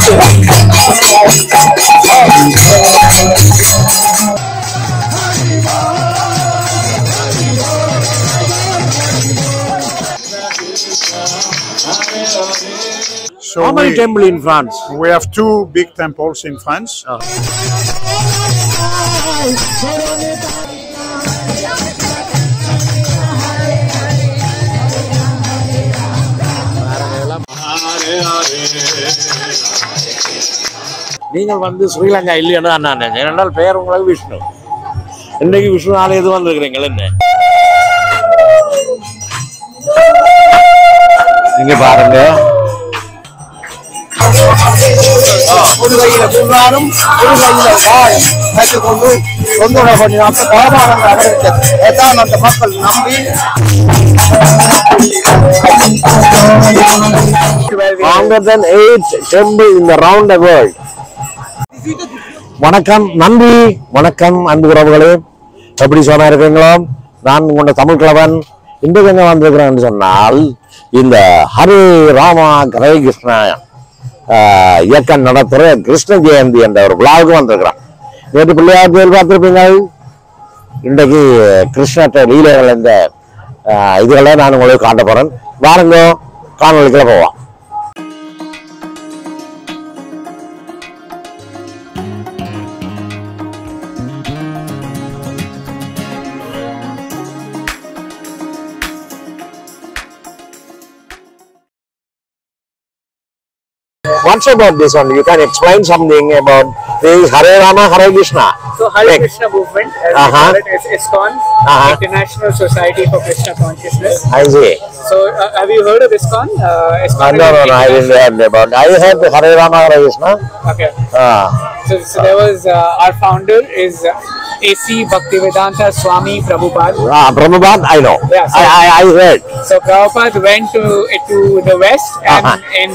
So how many temples in France? We have two big temples in France. Oh. நீங்கள் வந்து ஸ்ரீலங்கா இல்லைன்னு நான் நினைச்சேன். இரண்டால் பெயர் உங்களுக்கு விஷ்ணு. இன்னைக்கு விஷ்ணு ஆலயத்து வந்திருக்கிறீங்க என்ன? நீங்க பாருங்க. ஒரு கையில புல்லாரும் ஒரு கையில வாய் வைத்துக்கொண்டு தொந்தரவு பண்ணி அந்த மக்கள் நம்பி longer than 8 temples in the round the world. வணக்கம், நன்றி, வணக்கம் அன்பு உறவுகளே, எப்படி சொன்னா இருக்கீங்களோ? நான் உங்களோட தமிழ் கிழவன். இன்றைக்கு எங்க வந்திருக்கிறேன்னு சொன்னால் இந்த ஹரே ராமா ஹரே கிருஷ்ணா இயக்கம் நடத்துகிற கிருஷ்ண ஜெயந்தி என்ற ஒரு விழாவுக்கு வந்திருக்கிறான். நேற்று பிள்ளையார் கோயில் பார்த்துருப்பீங்க. இன்றைக்கு கிருஷ்ண லீலைகள் இந்த இதுகளை நான் உங்களுக்கு காட்ட போறேன். வாருங்க, காணொலிக்குள்ள போவோம். What's about this one? You can explain something about this Hare Rama, Hare Krishna. So Hare Krishna movement, as we call it, is ISKCON, International Society for Krishna Consciousness. I see. So have you heard of ISKCON? ISKCON No, I didn't hear about. I heard Hare Rama, Hare Krishna. Okay. So there was our founder is A.C. Bhaktivedanta Swami Prabhupada. Prabhupada, I know. Yeah, so I heard. So Prabhupada went to the West, and in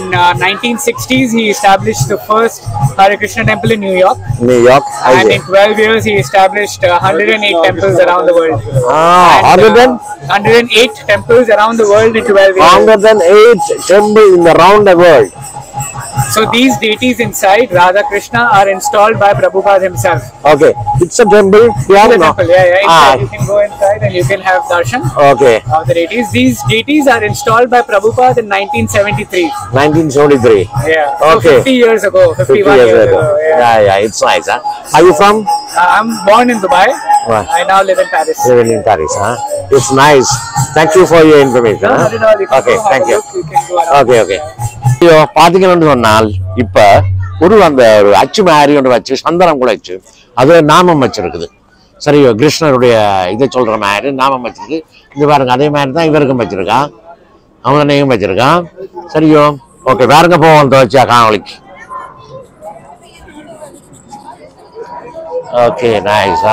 1960s he established the first Hare Krishna temple in New York. New York. And in 12 years he established 108 temples around the world. 108 temples around the world in 12 years. 108 temples in around the world. So these deities inside Radha Krishna are installed by Prabhupada himself. Okay, it's a temple. Yeah, it's a temple. Yeah. Inside you can go inside and you can have darshan. Okay. Of the deities. These deities are installed by Prabhupada in 1973. 1973. Yeah. Okay. So 50 years ago. 51 years ago. Yeah. It's nice, huh? Are you from? I'm born in Dubai. Right. I now live in Paris. Living in Paris, huh? It's nice. Thank you for your information. No, huh? Okay, thank you. You can go around. Okay. பாத்தீங்கன்னு சொன்னால் இப்ப ஒரு அந்த ஒரு அச்சு மாதிரி ஒன்று வச்சு சந்தனம் கூட வச்சு அது நாமம் வச்சிருக்குது. சரியோ, கிருஷ்ணருடைய இதை சொல்ற மாதிரி நாமம் வச்சிருக்கு. இது பாருங்க, அதே மாதிரி தான் இவருக்கும் வச்சிருக்கான், அவனையும் வச்சிருக்கான். சரியோ, ஓகே, வேறுங்க போவோம் வச்சா காணொலிக்கு. Okay, nice.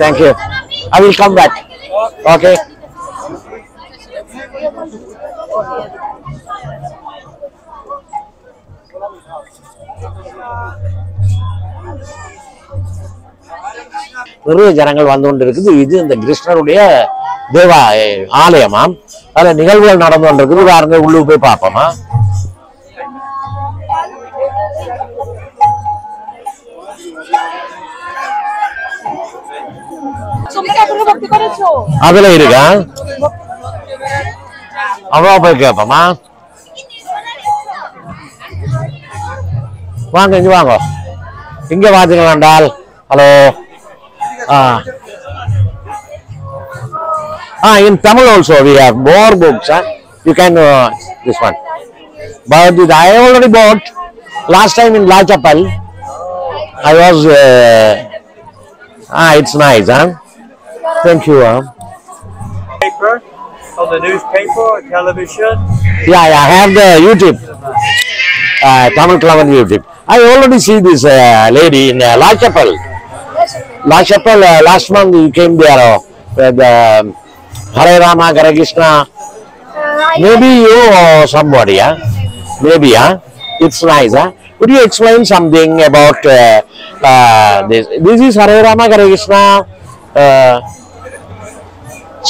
Thank you. I will come back. Okay. நிறைய ஜனங்கள் வந்து கொண்டு இருக்குது. இது இந்த கிருஷ்ணருடைய தேவா ஆலயமாம். அதுல நிகழ்வுகள் நடந்து கொண்டு இருக்குது. பாருங்க, உள்ளுக்கு போய் பார்ப்போமா. அதுல இருக்கா, அவ்வளோ போய் கேட்போமா. வாங்க, இங்க வாங்க. இங்க பாத்தீங்களாண்டால், hello. In Tamil also we have more books. You can this one. But I already bought last time in La Chapel. I was. It's nice, huh? Thank you. Paper, on the newspaper, television. Yeah, I have the YouTube. Tamil Klavan YouTube. I already see this lady in La Chapel. La Chapel, last month you came there with Hare Rama, Hare Krishna. Maybe you or somebody, huh? Maybe, huh? It's nice, huh? Could you explain something about this? This is Hare Rama, Hare Krishna,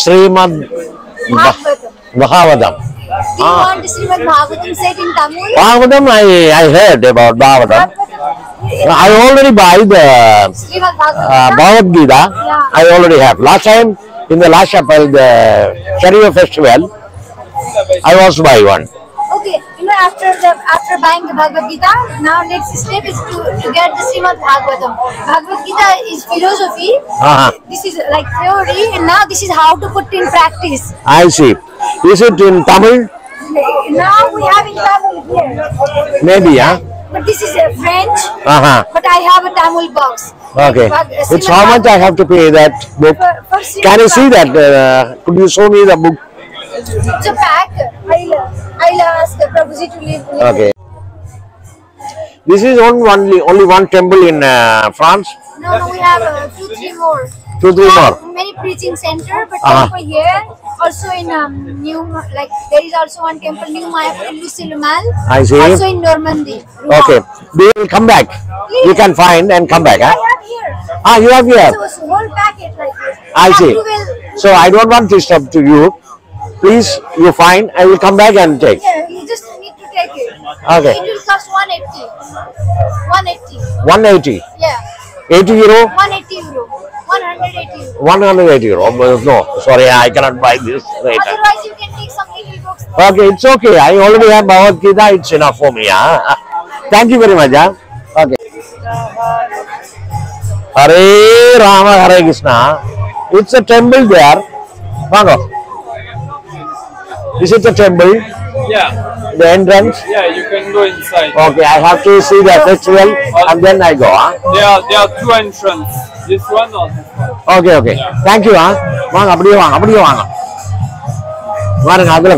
Srimad Bhagavatam. Do you want Srimad Bhagavatam said in Tamil? Bhagavatam, I heard about Bhagavatam. I already buy the Srimad Bhagavatam. Bhagavad Gita. Yeah. I already have. Last time in the last chapel, the Chariya festival, I was buy one. Okay, after buying the Bhagavad Gita, now next step is to get the Srimad Bhagavatam. Bhagavad Gita is philosophy. This is like theory, and now this is how to put in practice. I see. Is it in Tamil? Now we have in Tamil here. Maybe, yeah. But this is French. But I have a Tamil box. Okay. Srimad It's how much I have to pay that book? For Srimad Can you see that? Could you show me the book? It's a pack. I'll ask Prabhuji to leave. Okay. This is only one temple in France. No, we have 2-3 more. 2-3 more. Many preaching center, but temple here. Also in there is also one temple, New Mayapur in Lucille-Mal. I see. Also in Normandy. Okay. We will come back. You can find and come back. I have here. You have here. So it's a whole packet like this. I see. So I don't want to disturb to you. Please, you find. I will come back and take. Yeah, you just need to take it. Okay. It will cost 180. 180. 180. Yeah. 80 euro. 180 euro. 180 euro. 180 euro. No, sorry, I cannot buy this later. Otherwise, you can take some little books. Okay, it's okay. I already have Bhagavad Gita. It's enough for me. Thank you very much. Okay. Hare Rama, Hare Krishna. It's a temple there. Mango. Is it a temple? Yeah, The entrance? yeah, you can go inside. Okay, I have to see the festival and then I go. There are two entrances. This one or this one? Okay, okay. Thank you. வாங்க அப்படியே வாங்க அப்படியே வாங்க பாருங்க அதுல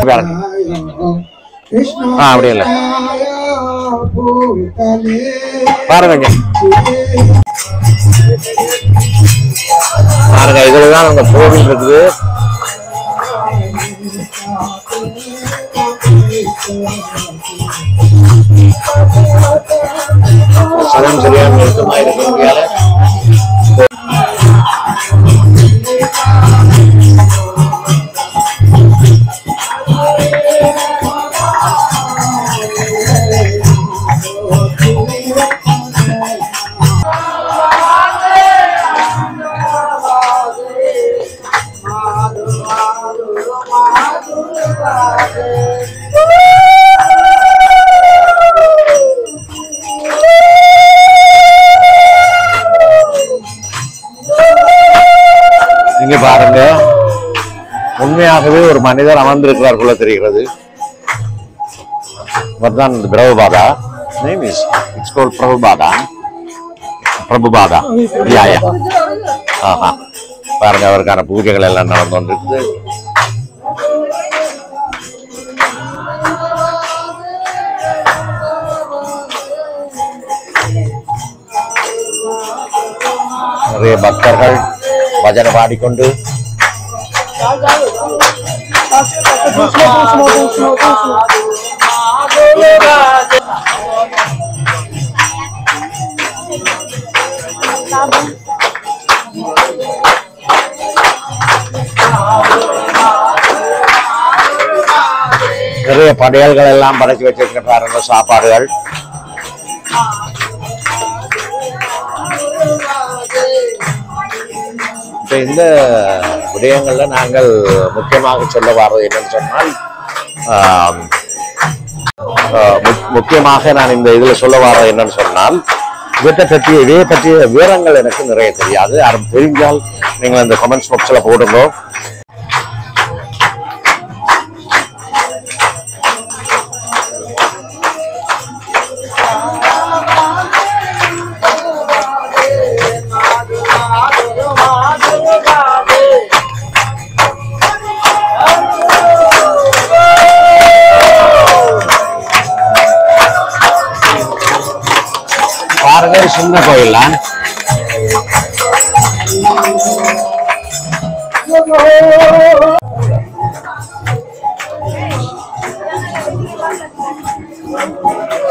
பாருங்க அப்படி இல்லை பாருங்க பாருங்க இதுலதான் அந்த கோவில் இருக்குது. சனம் சரியான நெருக்கமா இருக்கிறதுனால இங்க பாருங்க உண்மையாகவே ஒரு மனிதர் அமர்ந்திருக்கிறார் போல தெரிகிறது. வர்தான் Prabhupada name is it's called Prabhupada yeah ஆஹா பாருங்க அவருக்கான பூஜைகள் எல்லாம் நடந்து கொண்டிருக்குது. நிறைய பக்தர்கள் பஜனை பாடிக்கொண்டு நிறைய படையல்கள் எல்லாம் படைச்சு வச்சிருக்கிற பாருங்க சாப்பாடுகள். இந்த விடயங்கள்ல நாங்கள் முக்கியமாக சொல்ல வர்றது என்னன்னு சொன்னால் முக்கியமாக நான் இந்த இதுல சொல்ல வர்றது என்னன்னு சொன்னால் இதை பற்றிய விவரங்கள் எனக்கு நிறைய தெரியாது. யாரும் தெரிஞ்சால் நீங்கள் அந்த கமெண்ட்ஸ் பாக்ஸ்ல போடுங்க. சின்ன கோயில்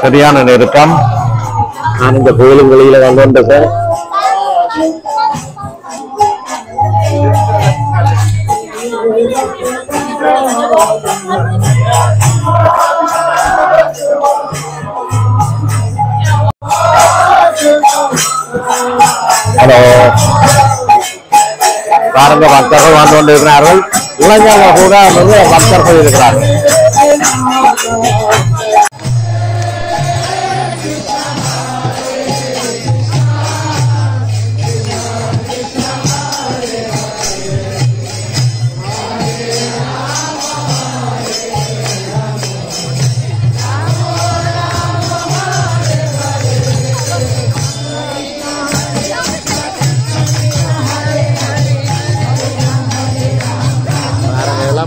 சரியான நெருக்கம். நான் இந்த கோயிலுக்கு வெளியில வந்து சார் ஹலோ பாருங்க, பக்தர்கள் வந்து கொண்டிருக்கிறார்கள். இளைஞர்கள் கூட வந்து பக்தர்கள் இருக்கிறார்கள்.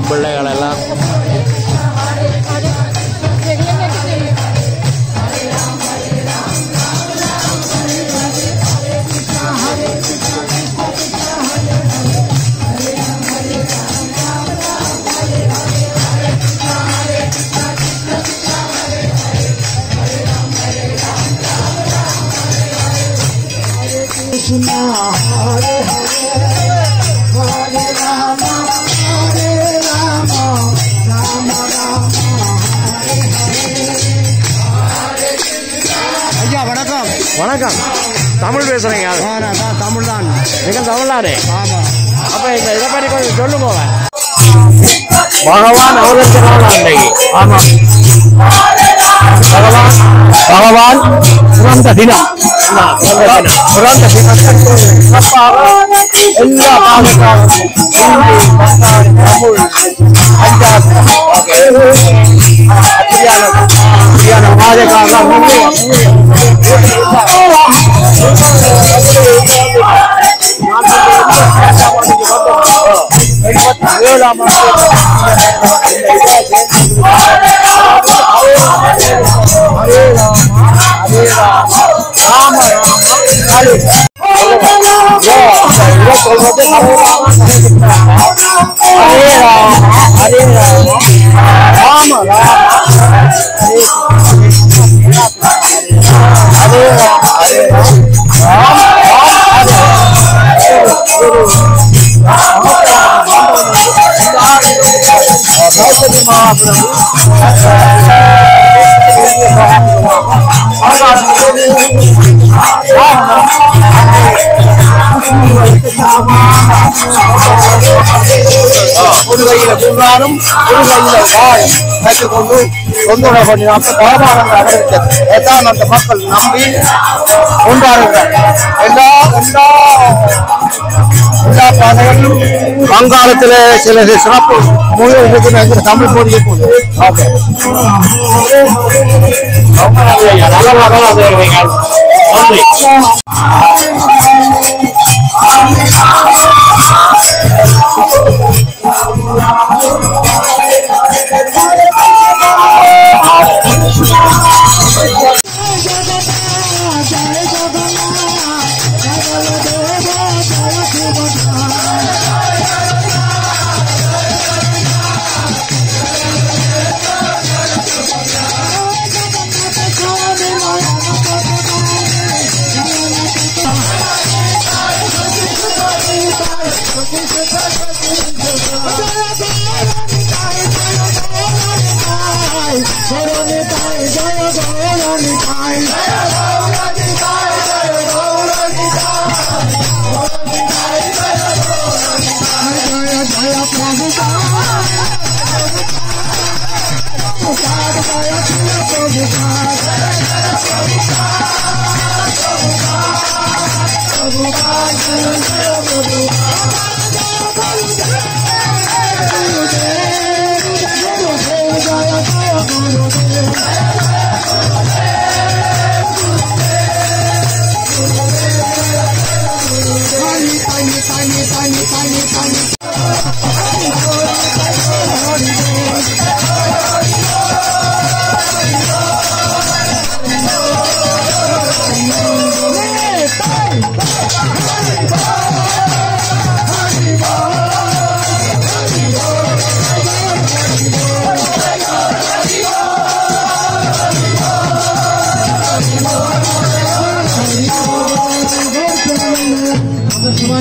பிள்ளைகள் எல்லாம் வணக்கம். தமிழ் பேசுறீங்க? தமிழ் தான். நீங்க தமிழ் தானே? அப்ப இதை பற்றி கொஞ்சம் சொல்லுங்க. பகவான் அவதரிக்கிறான் அன்னைக்கு. ஆமா, பகவான் பிறந்த தினம். பிறந்த தினத்திற்கு சிறப்பாக எல்லா பாடல்களும் ஹிந்தி, பங்காளி, தமிழ், பஞ்சாபி அப்படியான பாடல்கள் அந்த மக்கள் நம்பி கொண்டாடுகிறார். எல்லா பாதைகளும் வங்காளத்தில் சில சிறப்பு மொழி தமிழ் மொழியை போது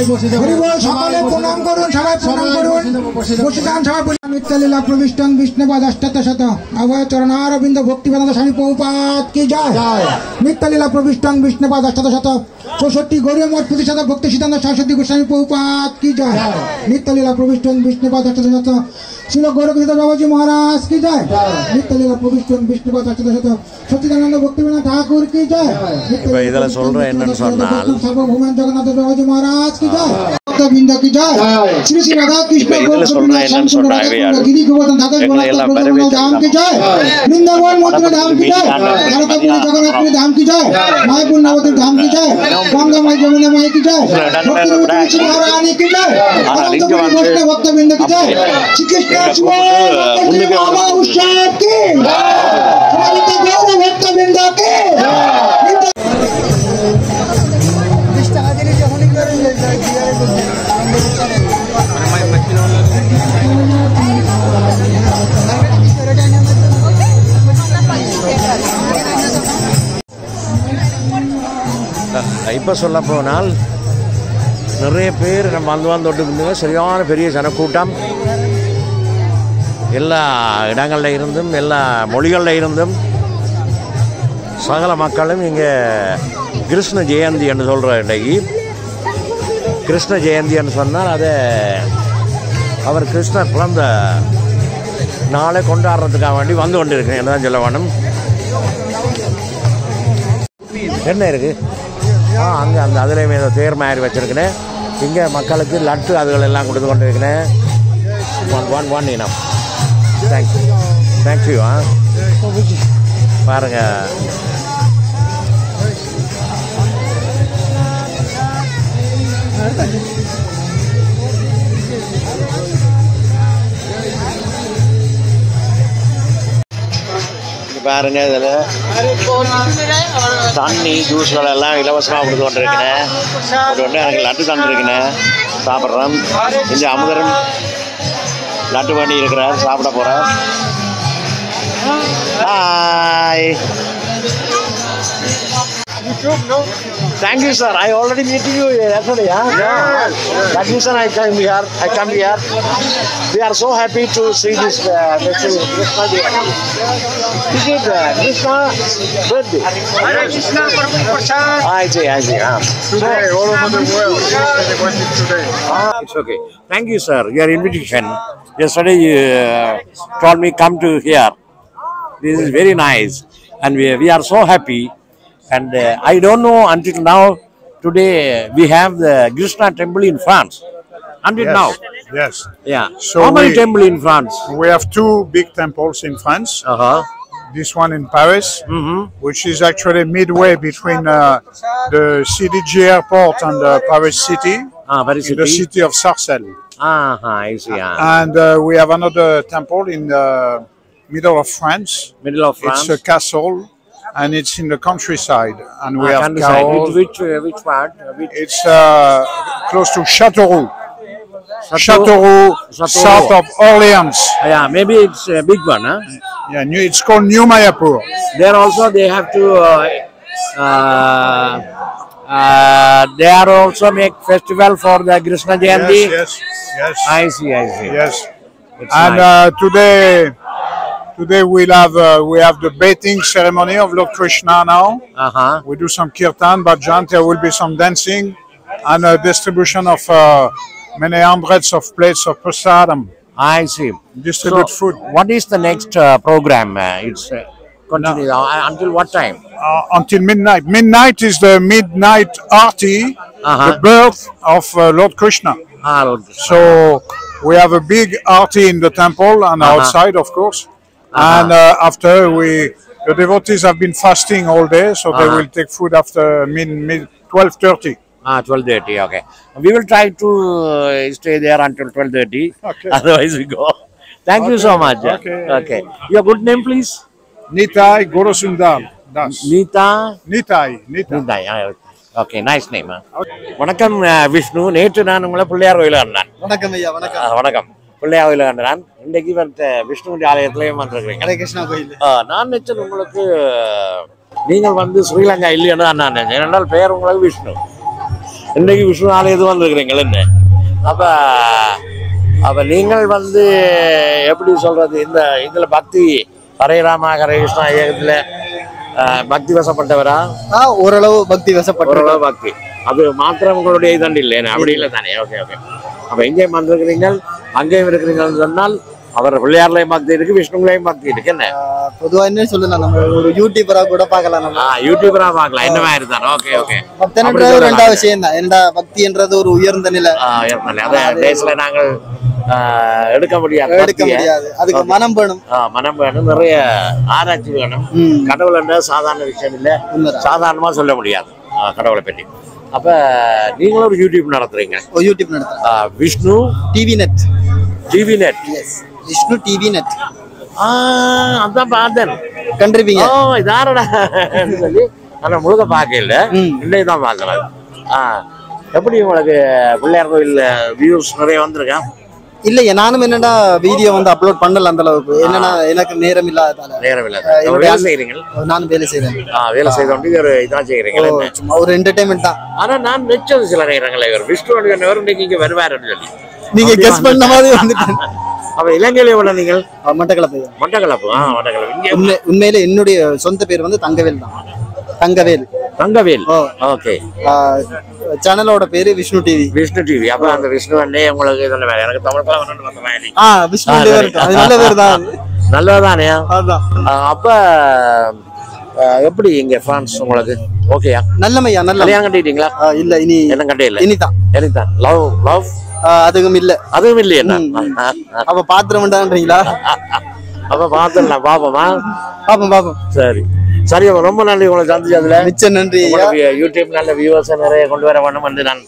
সকলে প্রণাম করুন, সবাই প্রণাম করুন, বসে যান সবাই। নিত্যলীলা প্রবিষ্টং বিষ্ণুপাদ অষ্টাদশ শত অভয় চরণারবিন্দ ভক্তিবেদান্ত স্বামী প্রভুপাদ কি জয়। নিত্যলীলা প্রবিষ্টং বিষ্ণুপাদ অষ্টাদশ শত 64 গৌরীয় মঠ প্রতিষ্ঠাতা ভক্তি সিদ্ধান্ত সরস্বতী গোস্বামী প্রভুপাদ কি জয়। নিত্যলীলা প্রবিষ্টং বিষ্ণুপাদ অষ্টাদশ শত শিল গৌরকিত বাবাজি মহারাজ কি জয়। নিত্যলীলা প্রবিষ্টং বিষ্ণুপাদ অষ্টাদশ শত সচিদানন্দ ভক্তিবেদান্ত ঠাকুর কি জয়। সার্বভৌম জগন্নাথ বাবাজি মহারাজ কি জয়। বৃন্দ কি জয়। শ্রী শ্রী রাধা কৃষ্ণ গিরি গোবর্ধন দাদা ধাম কি জয়। বৃন্দাবন মথুরা ধাম কি জয়। দ্বারকাপুরী জগন্নাথপুরী ধাম কি জয়। মায়াপুর নবদ্বীপ ধাম কি জয়। গঙ্গা মাই যমুনা মাই কি জয়। ভক্তি মহারানী কি জয়। ভক্ত বৃন্দ কি জয়। শ্রীকৃষ্ণ উৎসব কি ভক্ত বৃন্দ কি। இப்போ சொல்ல போனால் நிறைய பேர் நம்ம வந்து இருந்துங்க. சரியான பெரிய ஜனக்கூட்டம் எல்லா இடங்களில் இருந்தும் எல்லா மொழிகளில் இருந்தும் சகல மக்களும் இங்கே கிருஷ்ண ஜெயந்தி என்று சொல்கிற இன்றைக்கு கிருஷ்ண ஜெயந்தி என்று சொன்னால் அதை அவர் கிருஷ்ணர் பிறந்த நாளை கொண்டாடுறதுக்காக வேண்டி வந்து கொண்டு இருக்கேன். என்னதான் சொல்ல வேணும். என்ன இருக்குது அங்கே அந்த அதுலேயுமே ஏதோ தேர் மாதிரி வச்சுருக்கேன். இங்கே மக்களுக்கு லட்டு அதுகள் எல்லாம் கொடுத்து கொண்டு இருக்கிறேன். ஒன் இனம். தேங்க்யூ. பாருங்க பாருங்க இதில் தண்ணி ஜூஸ்கள் எல்லாம் இலவசமாக கொடுத்து கொண்டிருக்கிறேன். கொண்டு எனக்கு லட்டு தந்துருக்கிறேன், சாப்பிட்றேன். இந்த அமுதரன் லட்டு பண்ணி இருக்கிறார், சாப்பிட போகிறேன். Hi. Thank you, sir. I already meeting you yesterday. That reason I come here. We are so happy to see this festival. Is it Krishna birthday? I see. Today, all over the world, today. It's okay. Thank you, sir. Your invitation. Yesterday you told me come to here. This is very nice, and we are so happy. And I don't know until now. Today we have the Krishna temple in France. Until now. Yes. Yeah. So how many temples in France? We have 2 big temples in France. This one in Paris, which is actually midway between the CDG airport and Paris city, Paris in the city of Sarcelles. I see. And we have another temple in the middle of France. Middle of France. It's a castle. And it's in the countryside, and we have cows. Which part? It's close to Châteauroux. Châteauroux, south of Orleans. Yeah, maybe it's a big one, huh? Yeah, it's called New Mayapur. There also they have to. They are also make festival for the Krishna Jayanti. Yes. I see. Yes. It's And nice. Today we have the bathing ceremony of Lord Krishna now. We do some kirtan, bhajan. There will be some dancing and a distribution of many hundreds of plates of prasadam. I see. Distribute food. What is the next program? It's continue until what time? Until midnight. Midnight is the midnight arti, the birth of Lord Krishna. Lord Krishna. So we have a big arti in the temple and outside, of course. And after the devotees have been fasting all day, so they will take food after mid 12:30. 12:30. Okay. We will try to stay there until 12:30. Okay. Otherwise we go. Thank you so much. Okay. Your good name, please? Nitai Gorosundar Das. Nitai. Okay, nice name. வணக்கம் விஷ்ணு. நேற்று நான் உங்களை பிள்ளையார் கோயில கண்டான். வணக்கம் ஐயா. வணக்கம். பிள்ளையார் கோயில கண்டான். இன்றைக்கு விஷ்ணுடைய ஆலயத்திலேயே வந்திருக்கிறீங்க. ஹரே கிருஷ்ணா கோயில். நான் நினைச்சது உங்களுக்கு நீங்கள் வந்து ஸ்ரீலங்கா இல்லைன்னு நான் நினைச்சேன். ஏனென்றால் பெயர் உங்களுக்கு விஷ்ணு. இன்னைக்கு விஷ்ணு ஆலயத்துக்கு வந்திருக்கிறீங்களா என்ன? அப்ப நீங்கள் வந்து எப்படி சொல்றது, இந்த இதுல பக்தி ஹரே ராமா ஹரே கிருஷ்ணா இயக்கத்துல பக்தி வசப்பட்டவரா? ஓரளவு பக்தி வசப்பட்ட ஓரளவு பக்தி. அது மாத்திரம் உங்களுடைய இதண்டு இல்லை, அப்படி இல்லை தானே? Okay okay. அப்ப எங்கேயும் வந்திருக்கிறீங்க, அங்கேயும் இருக்கிறீங்கன்னு சொன்னால் அவர் பிள்ளையார்லையும் பக்தி இருக்கு, விஷ்ணுங்களையும் பக்தி இருக்கு. என்ன பொதுவா என்ன சொல்லலாம், நம்ம ஒரு யூடியூபரா கூட பார்க்கலாம். நம்ம யூடியூபரா பார்க்கலாம், என்ன மாதிரி தான். Okay okay. பக்தன்றது ரெண்டாவது விஷயம் தான். என்னடா பக்தின்றது ஒரு உயர்ந்த நிலை. அதை தேசத்துல நாங்கள் எடுக்க முடியாது. அதுக்கு மனம் வேணும். மனம் வேணும், நிறைய ஆராய்ச்சி வேணும். கடவுள் என்ற சாதாரண விஷயம் இல்லை, சாதாரணமா சொல்ல முடியாது கடவுளை பற்றி. அப்ப நீங்களும் ஒரு யூடியூப் நடத்துறீங்க? யூடியூப் நடத்துறேன். Vishnu TV net. TV net. Yes, Vishnu TV net. அதான் பார்த்தேன், கண்டிருப்பீங்க. இதாரடா சொல்லி ஆனா முழுக்க பார்க்கல, இன்னைக்கு தான் பார்க்கலாம். எப்படி உங்களுக்கு பிள்ளையார் கோயில் வியூஸ் நிறைய வந்திருக்கேன்? இல்லையா, நானும் என்னடா வீடியோ வந்து அப்லோட் பண்ணல அந்த அளவுக்கு. என்னன்னா எனக்கு நேரம் இல்லாததால. நேரம் இல்லாத வேலை செய்றீங்க? நானும் வேலை செய்றேன். வேலை செய்தோண்டி ஒரு இதான் செய்றீங்களா? சும்மா ஒரு என்டர்டைன்மெண்ட் தான். ஆனா நான் வெச்சது சில நேரங்களே இவர் விஷ்ணு இன்னைக்கு இங்க வருவாருன்னு சொல்லி நீங்க கெஸ் பண்ண மாதிரி வந்துட்டேன். அப்ப இலங்கையில எவ்வளவு நீங்கள்? மட்டக்களப்பு. மட்டக்களப்பு. மட்டக்களப்பு. உண்மையில என்னுடைய சொந்த பேர் வந்து தங்கவேல் தான். தங்கவேல். தங்கவேல். ஓகே. சேனலோட பேரு விஷ்ணு டிவி. விஷ்ணு டிவி. அப்ப அந்த விஷ்ணு அண்ணே உங்களுக்கு இதெல்லாம் வேற எனக்கு தமிழ் கலா வந்து வந்த மாதிரி. விஷ்ணு அது நல்ல பேர் தான். நல்லதானே? அதான். அப்ப எப்படி இங்க பிரான்ஸ் உங்களுக்கு ஓகேயா? நல்லமையா. நல்ல கல்யாணம் கட்டிட்டீங்களா? இல்ல, இனி என்ன கட்டே இல்ல. இனிதான். இனிதான். லவ் லவ் அதுவும் இல்ல. அதுவும் இல்ல. என்ன அப்ப பாத்திரம்ன்றீங்களா? அப்ப பாத்திரலாம். பாப்போமா? பாப்போம் பாப்போம். சரி சரி. ரொம்ப நன்றி உங்களை சந்திச்சு. அதுல மிச்ச நன்றி. யூடியூப் நல்ல வியூவர்ஸ் நிறைய கொண்டு வர வேண்டும் என்று நான்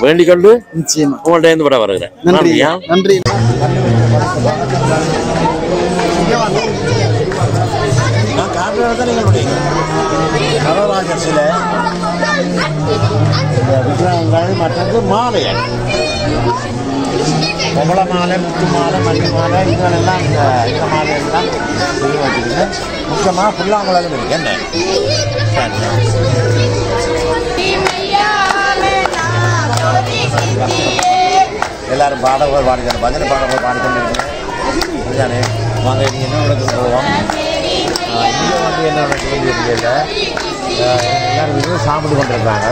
வேண்டிக் கொண்டு நிச்சயமா உங்கள்ட்ட இருந்து விட வருகிறேன். நன்றியா. நன்றி. நடராஜர் சில விக்கிரகங்கள் மற்றது மாலைகள், பொம்பள மாலை, முத்து மாலை, மல்லி மாலை, இதுகளெல்லாம் இந்த மாலையெல்லாம் செய்ய வச்சுருக்கேன். முக்கியமாக புல்லாங்குழலும் இருக்கு. என்ன எல்லாரும் பாடகர் பாடிக்கான பஜனை பாடகர் பாடிக்கொண்டு இருக்கேன் தானே. வாங்க நீங்கள் என்ன நடக்குது போவோம். இங்கே வந்து என்ன நடக்குது தெரியல. எல்லாரும் வீட்டில் சாப்பிட்டு கொண்டிருக்காங்க.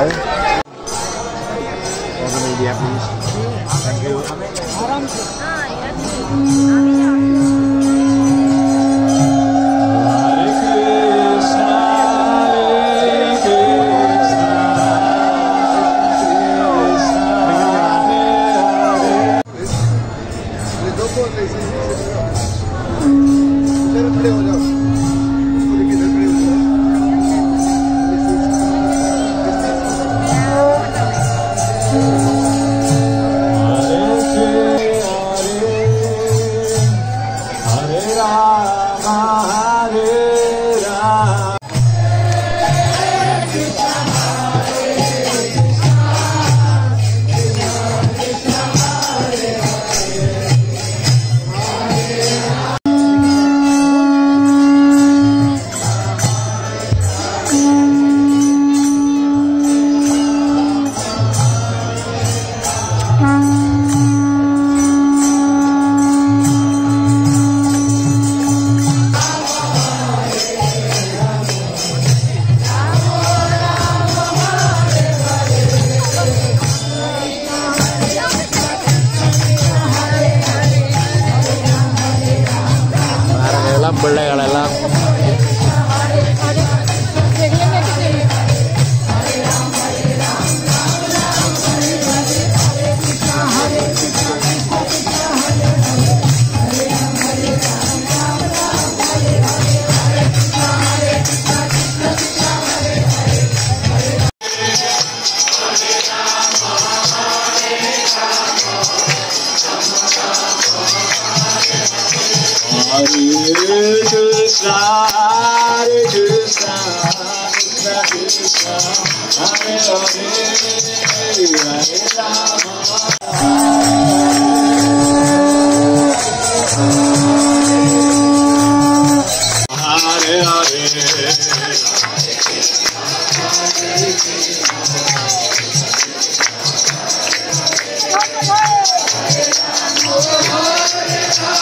பிள்ளைகளெல்லாம்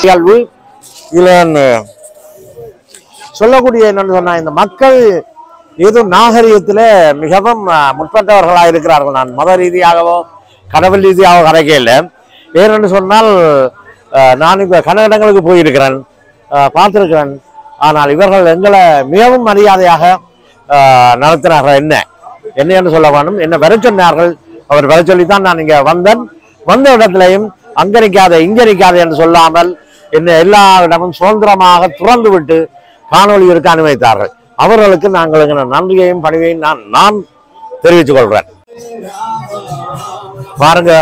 நிகழ்வு. இதில் சொல்லக்கூடிய என்னன்னு சொன்னா, இந்த மக்கள் ஏதோ நாகரிகத்தில் மிகவும் முற்பட்டவர்களாக இருக்கிறார்கள். நான் மத ரீதியாகவோ கடவுள் ரீதியாகவோ கரைக்கையில் ஏனென்று சொன்னால், நான் இப்போ கன்னடங்களுக்கு போயிருக்கிறேன், பார்த்துருக்கிறேன். ஆனால் இவர்கள் எங்களை மிகவும் மரியாதையாக நடத்தினார்கள். என்ன என்று சொல்ல வேண்டும், என்ன வர சொன்னார்கள். அவர் வர சொல்லித்தான் நான் இங்கே வந்தேன். வந்த இடத்திலையும் அங்க நிற்காத இங்க நிற்காத என்று சொல்லாமல் என்ன எல்லா இடமும் சுதந்திரமாக துறந்து விட்டு காணொலி இருக்க அனுமதித்தார்கள். அவர்களுக்கு நாங்கள் நன்றியையும் பணிவையும் நான் தெரிவித்துக் கொள்றேன். பாருங்க,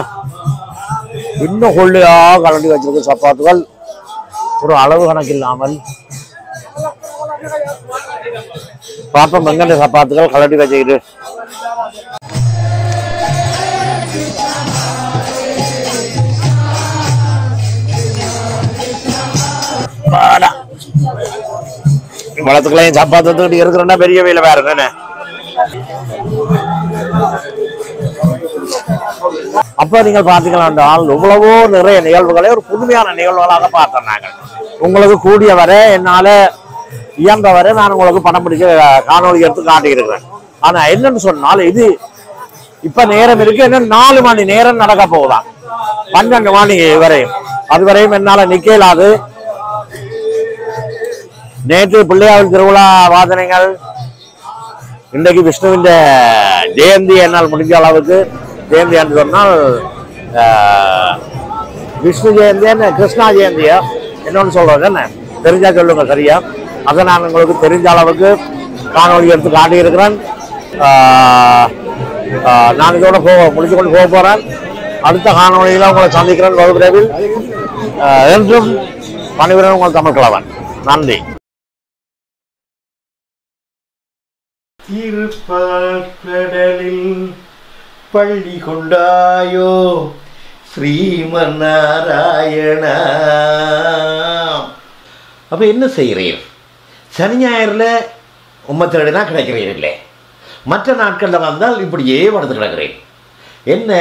இன்னும் கொள்ளையா கலண்டி வச்சிருக்க சப்பாத்துகள் ஒரு அளவு கணக்கு இல்லாமல் பாப்பம் எங்கண்ட சப்பாத்துகள் கலட்டி வச்சுக்கிட்டு. வளத்துக்களையும் சப்பாத்து இருக்கிறோம்னா பெரிய வேலை வேற என்ன. அப்ப நீங்கள் பார்த்தீங்களா என்றால் எவ்வளவோ நிறைய நிகழ்வுகளை ஒரு புதுமையான நிகழ்வுகளாக பார்த்தோம் நாங்கள். உங்களுக்கு கூடிய வரை என்னால இயன்ற வரை நான் உங்களுக்கு படம் பிடிக்க காணொலி எடுத்து காட்டியிருக்கிறேன். ஆனா என்னன்னு சொன்னால், இது இப்ப நேரம் இருக்கு, என்ன 4 மணி நேரம் நடக்க போகுதான், 12 மணி வரையும். அதுவரையும் என்னால நிக்கலாது. நேற்று பிள்ளையாவில் திருவிழா வாதனைகள், இன்றைக்கு விஷ்ணுவின் ஜெயந்தி. என்னால் முடிஞ்ச அளவுக்கு ஜெயந்தி என்று சொன்னால் விஷ்ணு ஜெயந்தி என்ன கிருஷ்ணா ஜெயந்தியா என்னன்னு சொல்றது என்ன தெரிஞ்சா சொல்லுங்க சரியா. அதை நான் உங்களுக்கு தெரிஞ்ச அளவுக்கு காணொலி எடுத்து காட்டியிருக்கிறேன். நான் இதோட முடிச்சு கொண்டு போக போறேன். அடுத்த காணொலியில உங்களை சந்திக்கிறேன் வெகு விரைவில். என்றும் பணிவுடன் உங்கள் தமிழ் கிழவன். நன்றி. திருப்பாற்கடலில் பள்ளி கொண்டாயோ ஸ்ரீமன்னாராயணா. அப்போ என்ன செய்கிறீர்? சனி ஞாயிறில் உம்மத்தேடுனா கிடைக்கிறீர் இல்லை, மற்ற நாட்களில் வந்தால் இப்படியே படுத்து கிடக்கிறேன். என்ன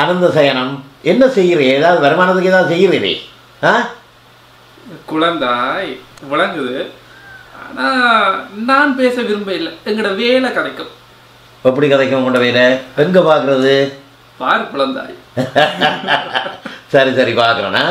அனந்த சயனம் என்ன செய்கிறீர்? ஏதாவது வருமானத்துக்கு ஏதாவது செய்கிறீரே? குழந்தாய் விளங்குது, ஆனால் நான் பேச விரும்ப இல்லை. எங்களோட வேலை கிடைக்கும். எப்படி கிடைக்கும் உங்களோட வேலை? எங்கே பார்க்குறது? பார் குழந்தாய். சரி சரி பார்க்குறேன்னா.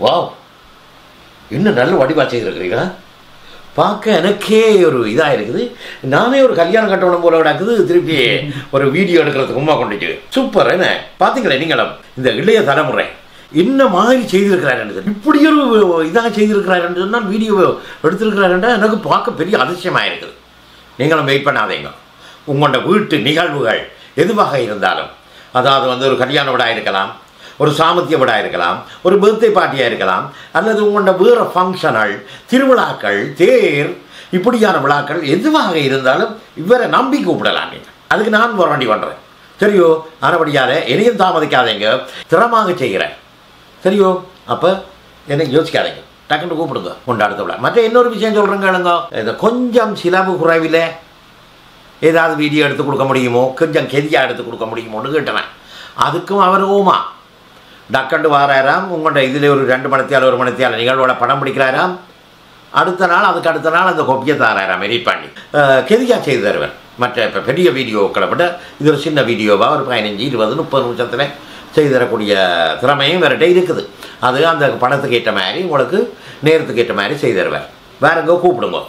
வாவ், இன்னும் நல்ல வடிவா செய்திருக்கிறீங்களா? பார்க்க எனக்கே ஒரு இதாக இருக்குது. நானே ஒரு கல்யாணம் கட்டணும் போல கிடக்குது. திருப்பி ஒரு வீடியோ எடுக்கிறதுக்கு உமா கொண்டுச்சு. சூப்பர். என்ன பார்த்தீங்களே நீங்களும் இந்த இளைய தலைமுறை என்ன மாதிரி செய்திருக்கிறாரு, இப்படி ஒரு இதாக செய்திருக்கிறாருன்னு சொன்னால் வீடியோ எடுத்திருக்கிறாருன்றா எனக்கு பார்க்க பெரிய அதிசயமாக இருக்குது. நீங்களும் வெயிட் பண்ணாதீங்க. உங்களோட வீட்டு நிகழ்வுகள் எதுவாக இருந்தாலும், அதாவது ஒரு கல்யாண விழா இருக்கலாம், ஒரு சாமத்திய விழா இருக்கலாம், ஒரு பர்த்டே பார்ட்டியாக இருக்கலாம், அல்லது உங்களோட வேறு ஃபங்க்ஷனல் திருவிழாக்கள், தேர், இப்படியான விழாக்கள் எதுவாக இருந்தாலும் இவரை நம்பி கூப்பிடலாம். நீங்கள் அதுக்கு நான் வண்டி பண்ணுறேன் சரியோ. ஆனபடியால் என்னையும் தாமதிக்காதீங்க, திறமாக செய்கிறேன் சரியோ. அப்போ என்னை யோசிக்காதீங்க, டக்குன்னு கூப்பிடுங்க கொண்டாடுத்த விழா. மற்ற இன்னொரு விஷயம் சொல்கிறேங்க, இதை கொஞ்சம் சிலவு குறைவில் ஏதாவது வீடியோ எடுத்து கொடுக்க முடியுமோ, கொஞ்சம் கெதியாக எடுத்து கொடுக்க முடியுமோன்னு கேட்டேன். அதுக்கும் அவர் ஓமா டக்கண்டு வாராராம். உங்கள்கிட்ட இதில் ஒரு 2 மணித்தியால் 1 மணித்தியால் நிகழ்வோட படம் பிடிக்கிறாராம். அடுத்த நாள் அதுக்கு அடுத்த நாள் அந்த கொப்பியை தாராராம் எடிட் பண்ணி கெதியாக செய்து தருவேன். மற்ற இப்போ பெரிய வீடியோக்களை விட இது ஒரு சின்ன வீடியோவாக ஒரு 15, 20, 30 நிமிஷத்தில் செய்து தரக்கூடிய திறமையும் வேறுகிட்ட இருக்குது. அது அந்த பணத்துக்கு ஏற்ற மாதிரி உங்களுக்கு நேரத்துக்கு ஏற்ற மாதிரி செய்து தருவேன். வேற எங்கோ கூப்பிடுங்க.